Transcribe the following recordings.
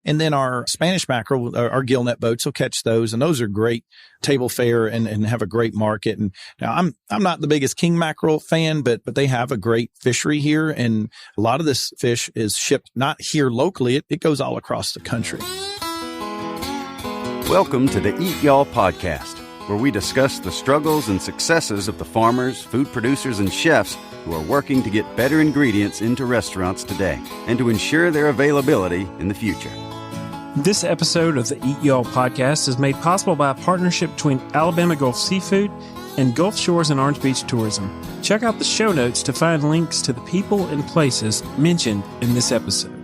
And then our Spanish mackerel, our gill net boats will catch those. And those are great table fare and have a great market. And now I'm not the biggest king mackerel fan, but they have a great fishery here. And a lot of this fish is shipped not here locally. It goes all across the country. Welcome to the Eat Y'all podcast, where we discuss the struggles and successes of the farmers, food producers, and chefs who are working to get better ingredients into restaurants today and to ensure their availability in the future. This episode of the Eat Y'all podcast is made possible by a partnership between Alabama Gulf Seafood and Gulf Shores and Orange Beach Tourism. Check out the show notes to find links to the people and places mentioned in this episode.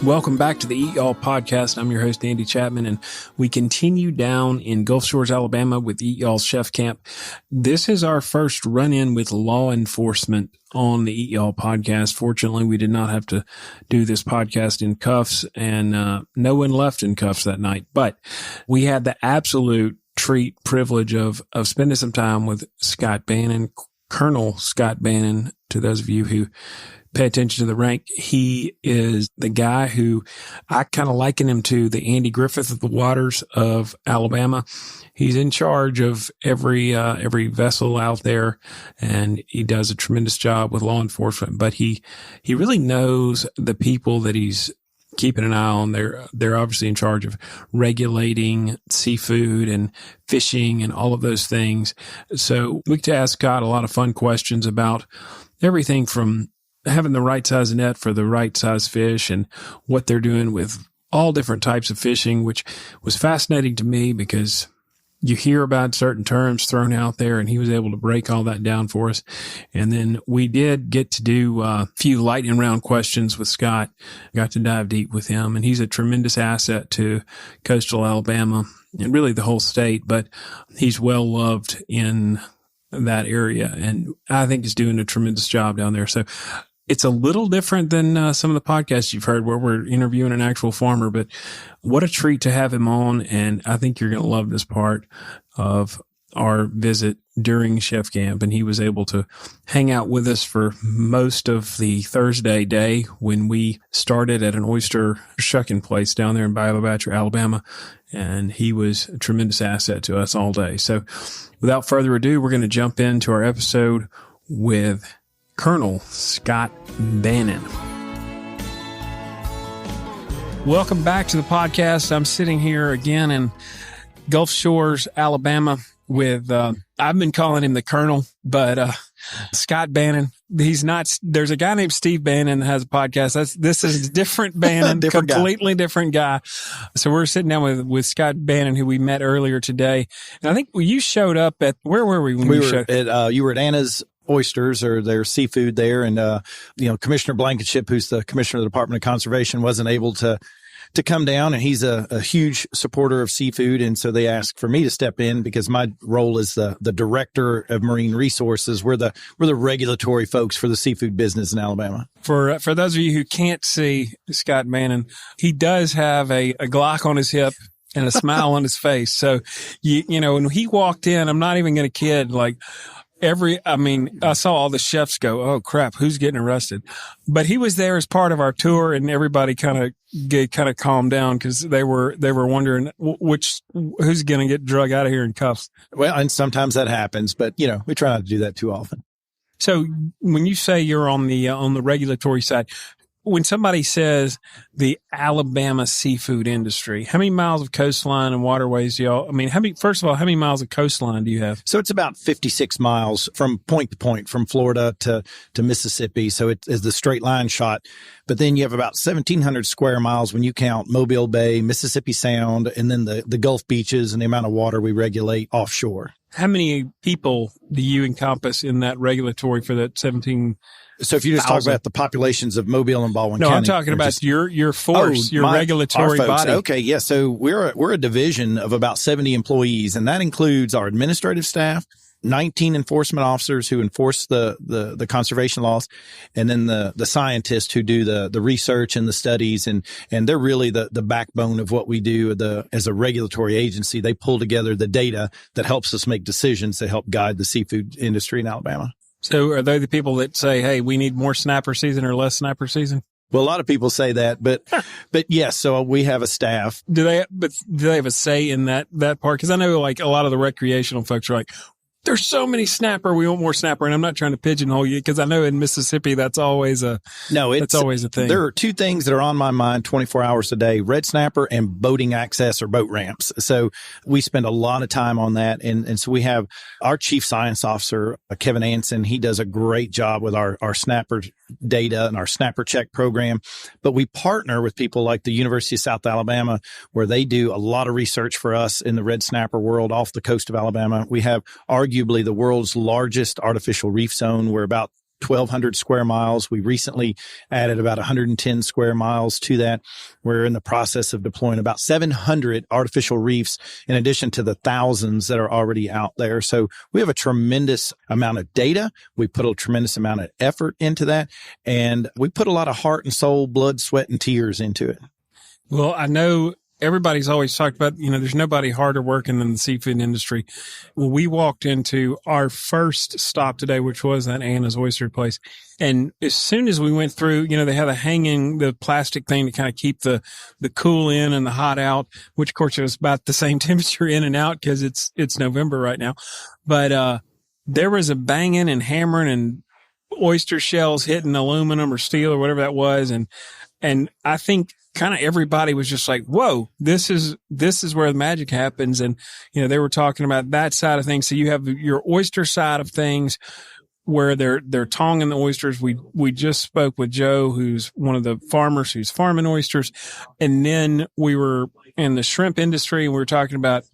Welcome back to the Eat Y'all podcast. I'm your host, Andy Chapman, and we continue down in Gulf Shores, Alabama with EATYALL Chef Camp. This is our first run-in with law enforcement on the Eat Y'all podcast. Fortunately, we did not have to do this podcast in cuffs, and no one left in cuffs that night. But we had the absolute privilege of spending some time with Scott Bannon, Colonel Scott Bannon. To those of you who pay attention to the rank, he is the guy who I kind of liken him to the Andy Griffith of the waters of Alabama. He's in charge of every vessel out there, and he does a tremendous job with law enforcement, but he really knows the people that he's keeping an eye on. They're obviously in charge of regulating seafood and fishing and all of those things. So we get to ask Scott a lot of fun questions about everything from having the right size net for the right size fish and what they're doing with all different types of fishing, which was fascinating to me because you hear about certain terms thrown out there, and he was able to break all that down for us. And then we did get to do a few lightning round questions with Scott. Got to dive deep with him, and he's a tremendous asset to coastal Alabama and really the whole state, but he's well loved in that area, and I think he's doing a tremendous job down there. So it's a little different than some of the podcasts you've heard where we're interviewing an actual farmer, but what a treat to have him on. And I think you're going to love this part of our visit during Chef Camp. And he was able to hang out with us for most of the Thursday day when we started at an oyster shucking place down there in Bayou Bachelor, Alabama. And he was a tremendous asset to us all day. So without further ado, we're going to jump into our episode with Colonel Scott Bannon. Welcome back to the podcast. I'm sitting here again in Gulf Shores, Alabama with, I've been calling him the Colonel, but, Scott Bannon. He's not, there's a guy named Steve Bannon that has a podcast. This is different Bannon, completely different guy. So we're sitting down with Scott Bannon, who we met earlier today. And I think you showed up at, where were we when we showed up? You were at Anna's Oysters, or their seafood there. And, Commissioner Blankenship, who's the commissioner of the Department of Conservation, wasn't able to come down, and he's a huge supporter of seafood. And so they asked for me to step in because my role is the director of marine resources. We're the regulatory folks for the seafood business in Alabama. For those of you who can't see Scott Bannon, he does have a Glock on his hip and a smile on his face. So, when he walked in, I'm not even going to kid, I saw all the chefs go, oh crap, who's getting arrested? But he was there as part of our tour, and everybody kind of calmed down because they were wondering who's going to get drug out of here in cuffs. Well, and sometimes that happens, but we try not to do that too often. So when you say you're on the regulatory side, when somebody says the Alabama seafood industry, how many miles of coastline and waterways do y'all, first of all, how many miles of coastline do you have? So it's about 56 miles from point to point, from Florida to Mississippi. So it is the straight line shot. But then you have about 1,700 square miles when you count Mobile Bay, Mississippi Sound, and then the Gulf beaches and the amount of water we regulate offshore. How many people do you encompass in that regulatory for that 17? So if you just talk about the populations of Mobile and Baldwin County. No, I'm talking about your force, your regulatory body. Okay, yeah. So we're a division of about 70 employees, and that includes our administrative staff, 19 enforcement officers who enforce the conservation laws, and then the scientists who do the research and the studies, and they're really the backbone of what we do as a regulatory agency. They pull together the data that helps us make decisions to help guide the seafood industry in Alabama. So are they the people that say, hey, we need more snapper season or less snapper season? Well, a lot of people say that, but yes, so we have a staff. Do they have a say in that part? Cause I know like a lot of the recreational folks are like, there's so many snapper. We want more snapper. And I'm not trying to pigeonhole you because I know in Mississippi, that's always a thing. There are two things that are on my mind 24 hours a day, red snapper and boating access or boat ramps. So we spend a lot of time on that. And so we have our chief science officer, Kevin Anson. He does a great job with our snapper data and our snapper check program. But we partner with people like the University of South Alabama, where they do a lot of research for us in the red snapper world off the coast of Alabama. We have arguably the world's largest artificial reef zone. We're about 1,200 square miles. We recently added about 110 square miles to that. We're in the process of deploying about 700 artificial reefs in addition to the thousands that are already out there. So we have a tremendous amount of data. We put a tremendous amount of effort into that. And we put a lot of heart and soul, blood, sweat, and tears into it. Well, I know everybody's always talked about, there's nobody harder working than the seafood industry. Well, we walked into our first stop today, which was that Anna's Oyster place. And as soon as we went through, they had the plastic thing to kind of keep the cool in and the hot out, which of course is about the same temperature in and out because it's November right now. But, there was a banging and hammering and oyster shells hitting aluminum or steel or whatever that was. And I think kind of everybody was just like, whoa, this is where the magic happens. And, they were talking about that side of things. So you have your oyster side of things where they're tonging the oysters. We just spoke with Joe, who's one of the farmers who's farming oysters. And then we were in the shrimp industry and we were talking about,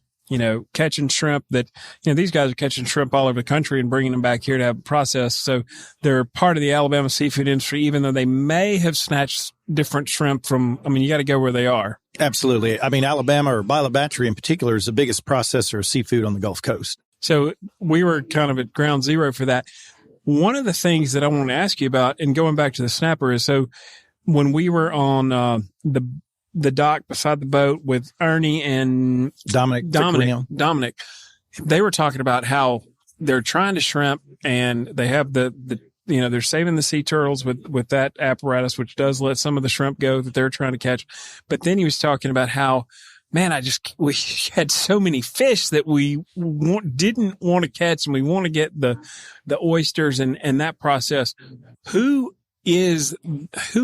catching shrimp that, these guys are catching shrimp all over the country and bringing them back here to have processed. So they're part of the Alabama seafood industry, even though they may have snatched different shrimp from, you got to go where they are. Absolutely. Alabama, or Bila Battery in particular, is the biggest processor of seafood on the Gulf Coast. So we were kind of at ground zero for that. One of the things that I want to ask you about, and going back to the snapper, is so when we were on the dock beside the boat with Ernie and Dominic, they were talking about how they're trying to shrimp and they have they're saving the sea turtles with that apparatus, which does let some of the shrimp go that they're trying to catch. But then he was talking about how, man, we had so many fish that we didn't want to catch, and we want to get the oysters and that process. Who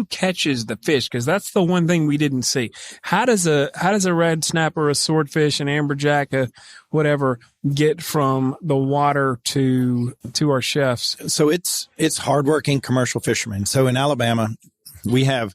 catches the fish? Because that's the one thing we didn't see. How does a red snapper, a swordfish, an amberjack, whatever, get from the water to our chefs? So it's hardworking commercial fishermen. So in Alabama, we have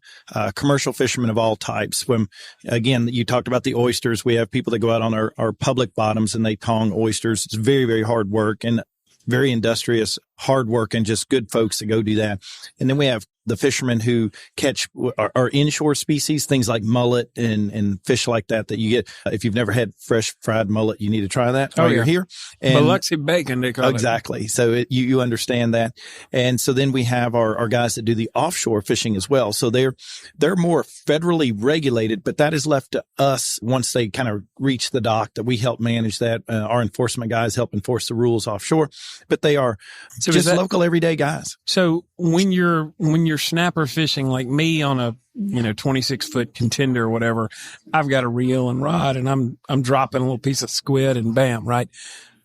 commercial fishermen of all types. When, again, you talked about the oysters, we have people that go out on our public bottoms and they tong oysters. It's very, very hard work and very industrious, hard work, and just good folks that go do that. And then we have the fishermen who catch our inshore species, things like mullet and fish like that you get. If you've never had fresh fried mullet, you need to try that while you're here. And Biloxi bacon, they call it. Exactly. So you understand that. And so then we have our guys that do the offshore fishing as well. So they're more federally regulated, but that is left to us once they kind of reach the dock, that we help manage that. Our enforcement guys help enforce the rules offshore, but they are just local everyday guys. So when you're snapper fishing like me on a 26-foot contender or whatever, I've got a reel and rod and I'm dropping a little piece of squid and bam, right?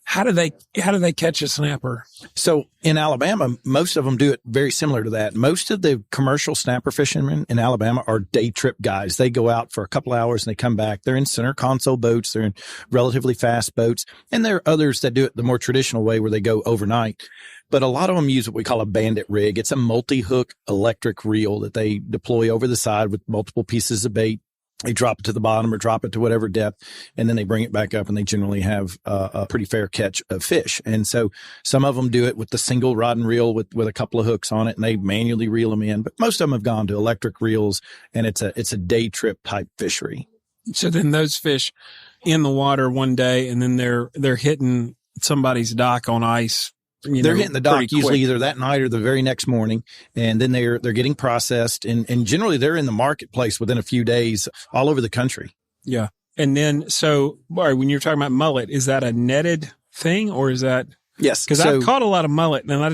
How do they catch a snapper? So in Alabama, most of them do it very similar to that. Most of the commercial snapper fishermen in Alabama are day trip guys. They go out for a couple hours and they come back. They're in center console boats. They're in relatively fast boats. And there are others that do it the more traditional way where they go overnight. But a lot of them use what we call a bandit rig. It's a multi-hook electric reel that they deploy over the side with multiple pieces of bait. They drop it to the bottom or drop it to whatever depth, and then they bring it back up, and they generally have a pretty fair catch of fish. And so some of them do it with the single rod and reel with a couple of hooks on it, and they manually reel them in. But most of them have gone to electric reels, and it's a day trip type fishery. So then those fish in the water one day, and then they're hitting somebody's dock on ice. They're hitting the dock usually either that night or the very next morning, and then they're getting processed, and generally they're in the marketplace within a few days all over the country. Yeah. And then, so, all right, when you're talking about mullet, is that a netted thing or is that? Yes. Because I've caught a lot of mullet, and I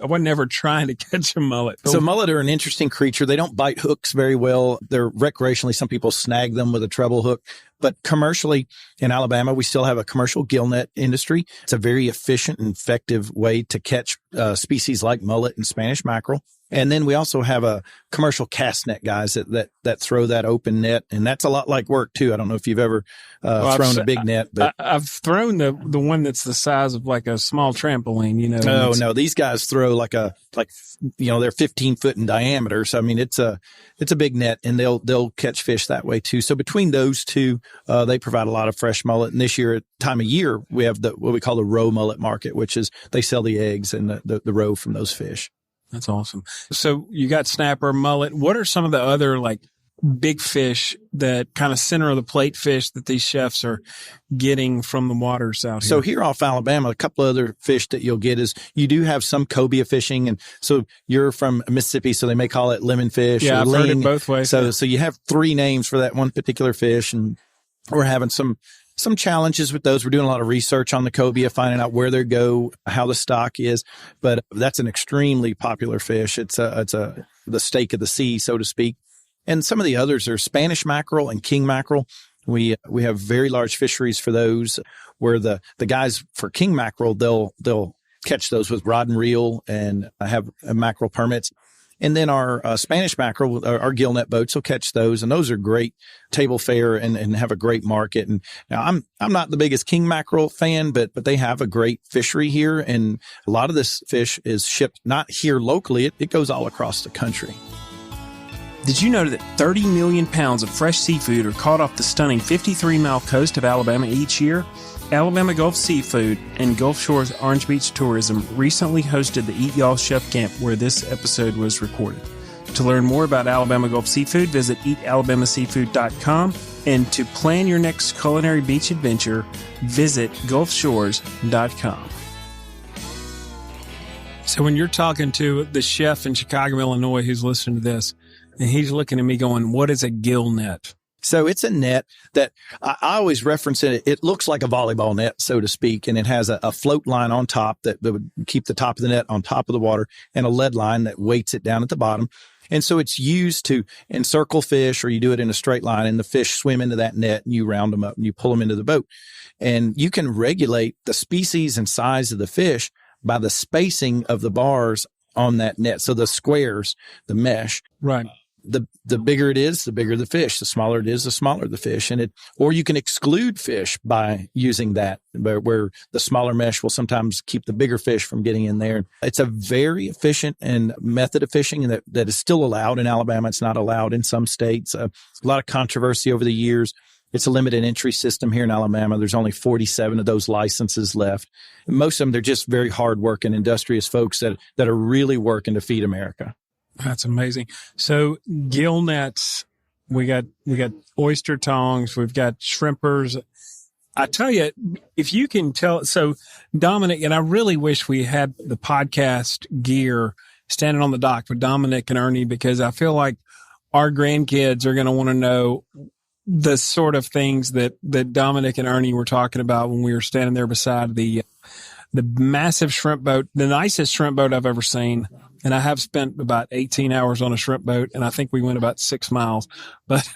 wasn't ever trying to catch a mullet. So mullet are an interesting creature. They don't bite hooks very well. They're recreationally, some people snag them with a treble hook. But commercially in Alabama, we still have a commercial gill net industry. It's a very efficient and effective way to catch species like mullet and Spanish mackerel. And then we also have a commercial cast net guys that throw that open net. And that's a lot like work too. I don't know if you've ever thrown a big net, but I've thrown the one that's the size of like a small trampoline, you know. No, these guys throw they're 15 foot in diameter. So, I mean, it's a big net, and they'll catch fish that way too. So between those two, they provide a lot of fresh mullet. And this year, time of year, we have what we call the roe mullet market, which is they sell the eggs and the roe from those fish. That's awesome. So you got snapper, mullet. What are some of the other like big fish that kind of center of the plate fish that these chefs are getting from the waters out here? So here off Alabama, a couple of other fish that you'll get is you do have some cobia fishing. And so you're from Mississippi, so they may call it lemon fish. Yeah, or I've heard it both ways. So you have 3 names for that one particular fish, and we're having some challenges with those. We're doing a lot of research on the cobia, finding out where they go, how the stock is. But that's an extremely popular fish. It's the steak of the sea, so to speak. And some of the others are Spanish mackerel and king mackerel. We have very large fisheries for those, where the guys for king mackerel, they'll catch those with rod and reel and have mackerel permits. And then our Spanish mackerel, our gill net boats will catch those, and those are great table fare and have a great market. And now I'm not the biggest king mackerel fan, but they have a great fishery here, and a lot of this fish is shipped not here locally. It goes all across the country. Did you know that 30 million pounds of fresh seafood are caught off the stunning 53-mile coast of Alabama each year? Alabama Gulf Seafood and Gulf Shores Orange Beach Tourism recently hosted the EATYALL Chef Camp where this episode was recorded. To learn more about Alabama Gulf Seafood, visit eatalabamaseafood.com, and to plan your next culinary beach adventure, visit gulfshores.com. So when you're talking to the chef in Chicago, Illinois, who's listening to this, and he's looking at me going, what is a gill net? So it's a net that I always reference it. It looks like a volleyball net, so to speak, and it has a float line on top that would keep the top of the net on top of the water, and a lead line that weights it down at the bottom. And so it's used to encircle fish, or you do it in a straight line, and the fish swim into that net, and you round them up and you pull them into the boat. And you can regulate the species and size of the fish by the spacing of the bars on that net. So the squares, the mesh. Right. The bigger it is, the bigger the fish. The smaller it is, the smaller the fish. Or you can exclude fish by using that, where the smaller mesh will sometimes keep the bigger fish from getting in there. It's a very efficient and method of fishing that is still allowed in Alabama. It's not allowed in some states. A lot of controversy over the years. It's a limited entry system here in Alabama. There's only 47 of those licenses left. And most of them, they're just very hard-working, industrious folks that are really working to feed America. That's amazing. So gill nets, we got oyster tongs, we've got shrimpers. I tell you, if you can tell, so Dominic, and I really wish we had the podcast gear standing on the dock with Dominic and Ernie, because I feel like our grandkids are going to want to know the sort of things that Dominic and Ernie were talking about when we were standing there beside the massive shrimp boat, the nicest shrimp boat I've ever seen. And I have spent about 18 hours on a shrimp boat, and I think we went about 6 miles. But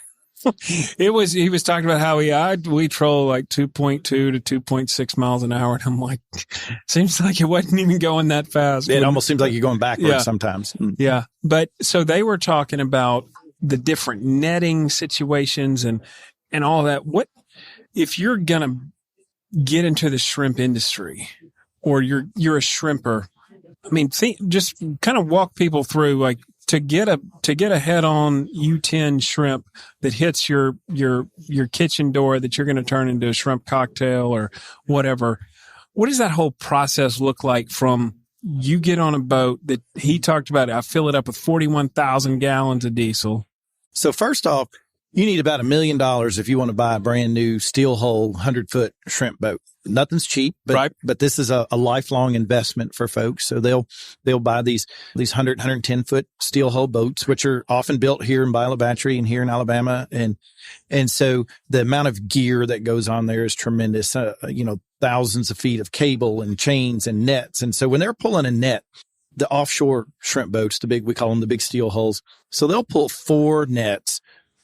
he was talking about how we troll like 2.2 to 2.6 miles an hour. And I'm like, seems like it wasn't even going that fast. It almost seems like you're going backwards sometimes. Yeah. But so they were talking about the different netting situations and all that. What if you're going to get into the shrimp industry, or you're a shrimper? I mean, just kind of walk people through, like, to get a head-on U10 shrimp that hits your kitchen door that you're going to turn into a shrimp cocktail or whatever. What does that whole process look like from you get on a boat that he talked about? I fill it up with 41,000 gallons of diesel. So first off, you need about $1 million if you want to buy a brand new steel hull 100-foot shrimp boat. Nothing's cheap, but this is a lifelong investment for folks. So they'll buy these 100, 110-foot steel hull boats, which are often built here in Bila Battery and here in Alabama. And so the amount of gear that goes on there is tremendous. thousands of feet of cable and chains and nets. And so when they're pulling a net, the offshore shrimp boats, we call them the big steel hulls. So they'll pull 4 nets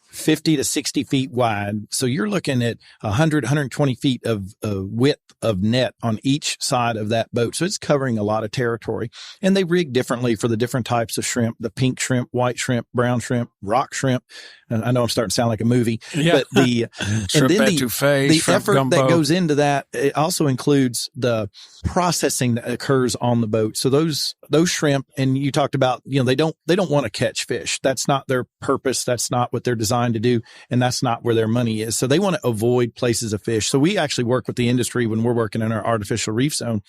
50 to 60 feet wide. So you're looking at 100, 120 feet of width of net on each side of that boat. So it's covering a lot of territory. And they rig differently for the different types of shrimp, the pink shrimp, white shrimp, brown shrimp, rock shrimp. And I know I'm starting to sound like a movie, but the effort that goes into that, it also includes the processing that occurs on the boat. So those shrimp, and you talked about, they don't want to catch fish. That's not their purpose. That's not what they're designed to do. And that's not where their money is. So they want to avoid places of fish. So we actually work with the industry when we're working in our artificial reef zone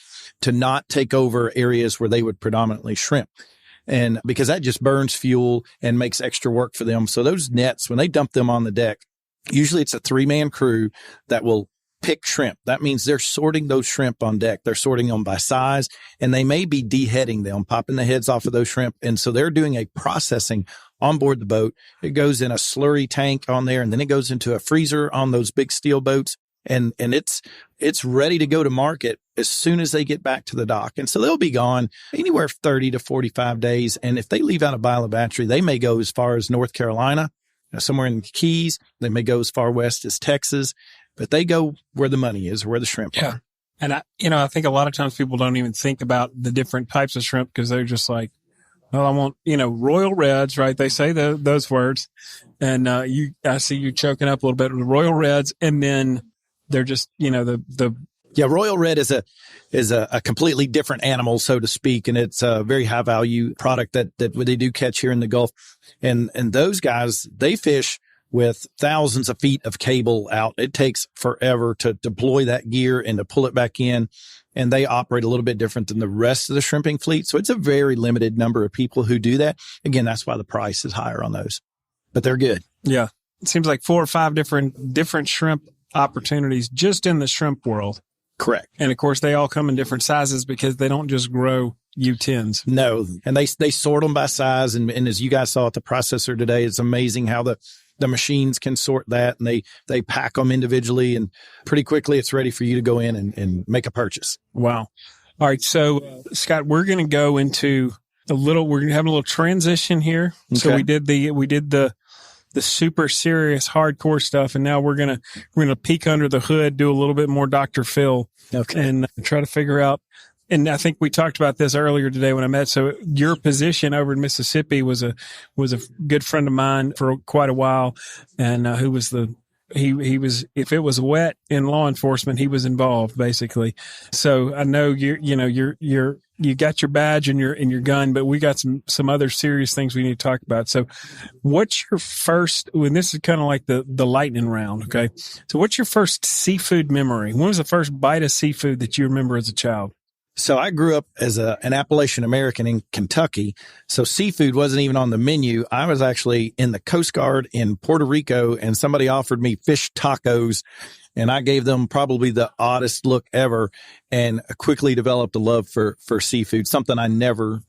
to not take over areas where they would predominantly shrimp. And because that just burns fuel and makes extra work for them. So those nets, when they dump them on the deck, usually it's a 3-man crew that will pick shrimp. That means they're sorting those shrimp on deck. They're sorting them by size, and they may be deheading them, popping the heads off of those shrimp. And so they're doing a processing on board the boat. It goes in a slurry tank on there, and then it goes into a freezer on those big steel boats. And it's ready to go to market as soon as they get back to the dock. And so they'll be gone anywhere 30 to 45 days. And if they leave out of Bila Battery, they may go as far as North Carolina, somewhere in the Keys. They may go as far west as Texas, but they go where the money is, where the shrimp are. And I think a lot of times people don't even think about the different types of shrimp because they're just like, well, I want, Royal Reds, right? They say those words. And, I see you choking up a little bit with Royal Reds. And then they're just, Royal Red is a completely different animal, so to speak, and it's a very high value product that they do catch here in the Gulf. And those guys, they fish with thousands of feet of cable out. It takes forever to deploy that gear and to pull it back in. And they operate a little bit different than the rest of the shrimping fleet. So it's a very limited number of people who do that. Again, that's why the price is higher on those, but they're good. Yeah. It seems like 4 or 5 different shrimp opportunities just in the shrimp world. Correct. And of course, they all come in different sizes because they don't just grow U10s. No. And they sort them by size. And as you guys saw at the processor today, it's amazing how the machines can sort that, and they pack them individually, and pretty quickly it's ready for you to go in and make a purchase. Wow. All right. So Scott, we're going to go into we're going to have a little transition here. Okay. So we did the super serious hardcore stuff. And now we're going to peek under the hood, do a little bit more Dr. Phil, and try to figure out. And I think we talked about this earlier today when I met. So your position over in Mississippi was a good friend of mine for quite a while. And, who was he was, if it was wet in law enforcement, he was involved basically. So I know you got your badge and your gun, but we got some other serious things we need to talk about. So what's your first, and this is kind of like the lightning round. Okay. So what's your first seafood memory? When was the first bite of seafood that you remember as a child? So I grew up as an Appalachian American in Kentucky. So seafood wasn't even on the menu. I was actually in the Coast Guard in Puerto Rico, and somebody offered me fish tacos, and I gave them probably the oddest look ever, and quickly developed a love for seafood, something I never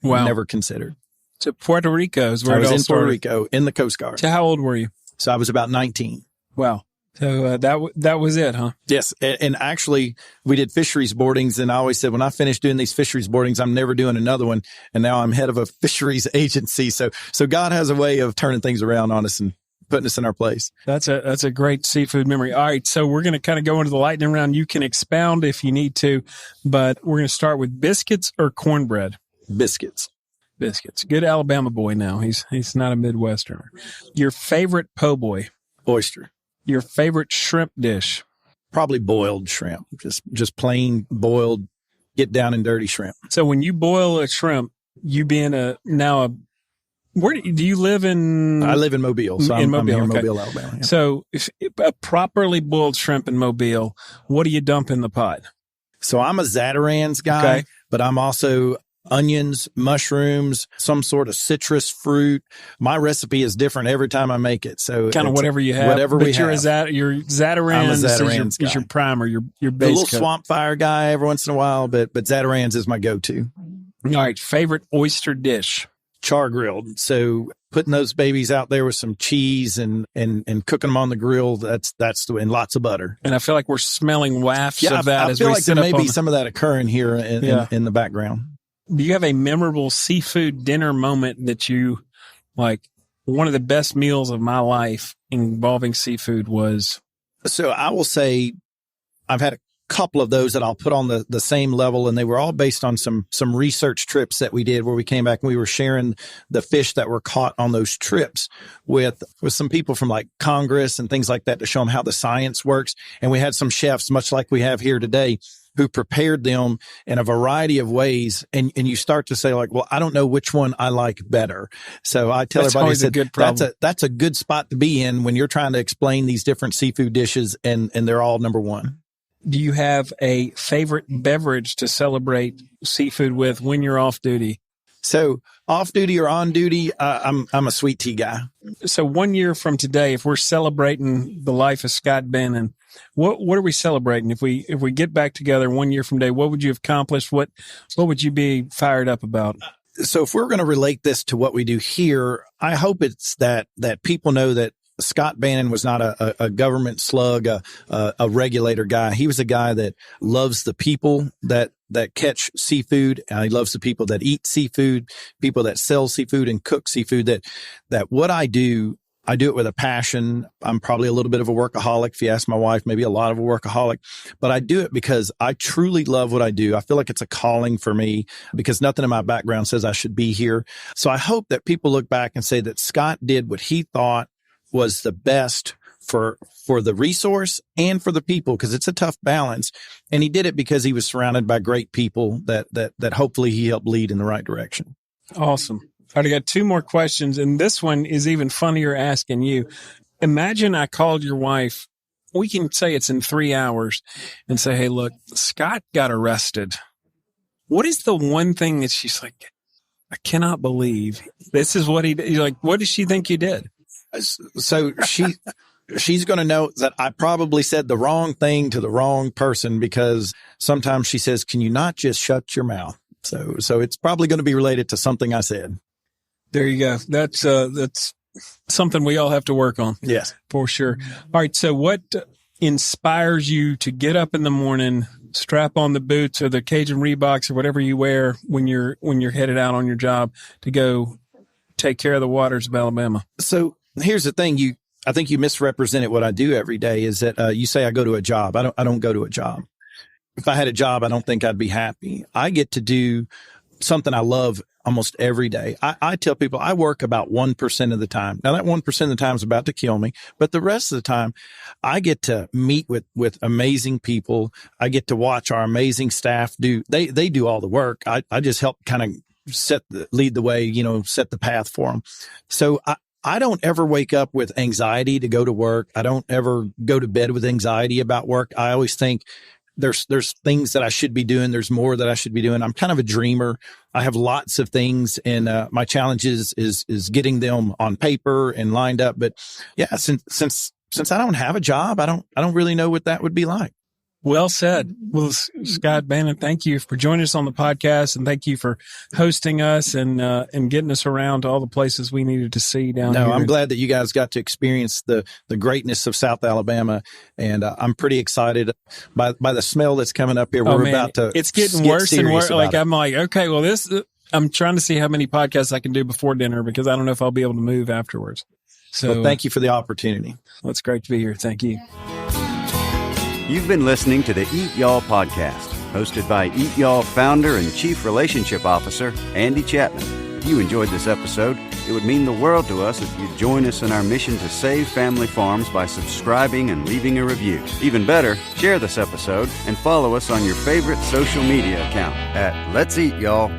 considered. So Puerto Rico is where I was in Puerto Rico in the Coast Guard. So how old were you? So I was about 19. Wow. So that was it, huh? Yes. And actually, we did fisheries boardings, and I always said, when I finish doing these fisheries boardings, I'm never doing another one. And now I'm head of a fisheries agency. So God has a way of turning things around on us and putting us in our place. That's a great seafood memory. All right. So we're going to kind of go into the lightning round. You can expound if you need to, but we're going to start with biscuits or cornbread. Biscuits. Good Alabama boy now. He's not a Midwesterner. Your favorite po' boy? Oyster. Your favorite shrimp dish? Probably boiled shrimp. Just plain boiled, get down and dirty shrimp. So when you boil a shrimp, you being where do you live in? I live in Mobile. So I'm here in Mobile, Alabama. Yeah. So if a properly boiled shrimp in Mobile, what do you dump in the pot? So I'm a Zatarans guy, but I'm also onions, mushrooms, some sort of citrus fruit. My recipe is different every time I make it. So kind of whatever you have. Whatever we have. Your Zatarans is your primer, your base. A little swamp fire guy every once in a while, but Zatarans is my go-to. All right. Favorite oyster dish? Char grilled. So putting those babies out there with some cheese and cooking them on the grill. And lots of butter. And I feel like we're smelling wafts of that. I feel like there may be some of that occurring here in the background. Do you have a memorable seafood dinner moment that you like? One of the best meals of my life involving seafood was. So I will say I've had a couple of those that I'll put on the same level, and they were all based on some research trips that we did where we came back and we were sharing the fish that were caught on those trips with some people from like Congress and things like that to show them how the science works. And we had some chefs, much like we have here today, who prepared them in a variety of ways. And you start to say like, well, I don't know which one I like better. So I tell everybody, that's a good spot to be in when you're trying to explain these different seafood dishes and they're all number one. Do you have a favorite beverage to celebrate seafood with when you're off duty? So off duty or on duty, I'm a sweet tea guy. So 1 year from today, if we're celebrating the life of Scott Bannon, what are we celebrating? If we get back together 1 year from today, what would you have accomplished? What would you be fired up about? So if we're going to relate this to what we do here, I hope it's that people know that Scott Bannon was not a government slug, a regulator guy. He was a guy that loves the people that catch seafood. He loves the people that eat seafood, people that sell seafood and cook seafood. That what I do it with a passion. I'm probably a little bit of a workaholic. If you ask my wife, maybe a lot of a workaholic, but I do it because I truly love what I do. I feel like it's a calling for me because nothing in my background says I should be here. So I hope that people look back and say that Scott did what he thought was the best for the resource and for the people, because it's a tough balance. And he did it because he was surrounded by great people that hopefully he helped lead in the right direction. Awesome. All right, I got two more questions, and this one is even funnier asking you. Imagine I called your wife, we can say it's in 3 hours, and say, hey, look, Scott got arrested. What is the one thing that she's like, I cannot believe this is what he did? You're like, what does she think you did? So she's going to know that I probably said the wrong thing to the wrong person, because sometimes she says, can you not just shut your mouth? So it's probably going to be related to something I said. There you go. That's something we all have to work on. Yes, for sure. All right. So what inspires you to get up in the morning, strap on the boots or the Cajun Reeboks or whatever you wear when you're headed out on your job to go take care of the waters of Alabama? So here's the thing. I think you misrepresented what I do every day is that you say I go to a job. I don't go to a job. If I had a job, I don't think I'd be happy. I get to do something I love almost every day. I tell people I work about 1% of the time. Now that 1% of the time is about to kill me, but the rest of the time I get to meet with amazing people. I get to watch our amazing staff they do all the work. I just help kind of lead the way, set the path for them. So I don't ever wake up with anxiety to go to work. I don't ever go to bed with anxiety about work. I always think there's things that I should be doing. There's more that I should be doing. I'm kind of a dreamer. I have lots of things, and my challenge is getting them on paper and lined up. But yeah, since I don't have a job, I don't really know what that would be like. Well said. Well, Scott Bannon, thank you for joining us on the podcast, and thank you for hosting us and getting us around to all the places we needed to see down here. No, I'm glad that you guys got to experience the greatness of South Alabama, and I'm pretty excited by the smell that's coming up here. It's getting worse and worse. I'm like, okay, well, I'm trying to see how many podcasts I can do before dinner because I don't know if I'll be able to move afterwards. So thank you for the opportunity. Well, it's great to be here. Thank you. You've been listening to the Eat Y'all podcast, hosted by Eat Y'all founder and chief relationship officer, Andy Chapman. If you enjoyed this episode, it would mean the world to us if you'd join us in our mission to save family farms by subscribing and leaving a review. Even better, share this episode and follow us on your favorite social media account at Let's Eat Y'all.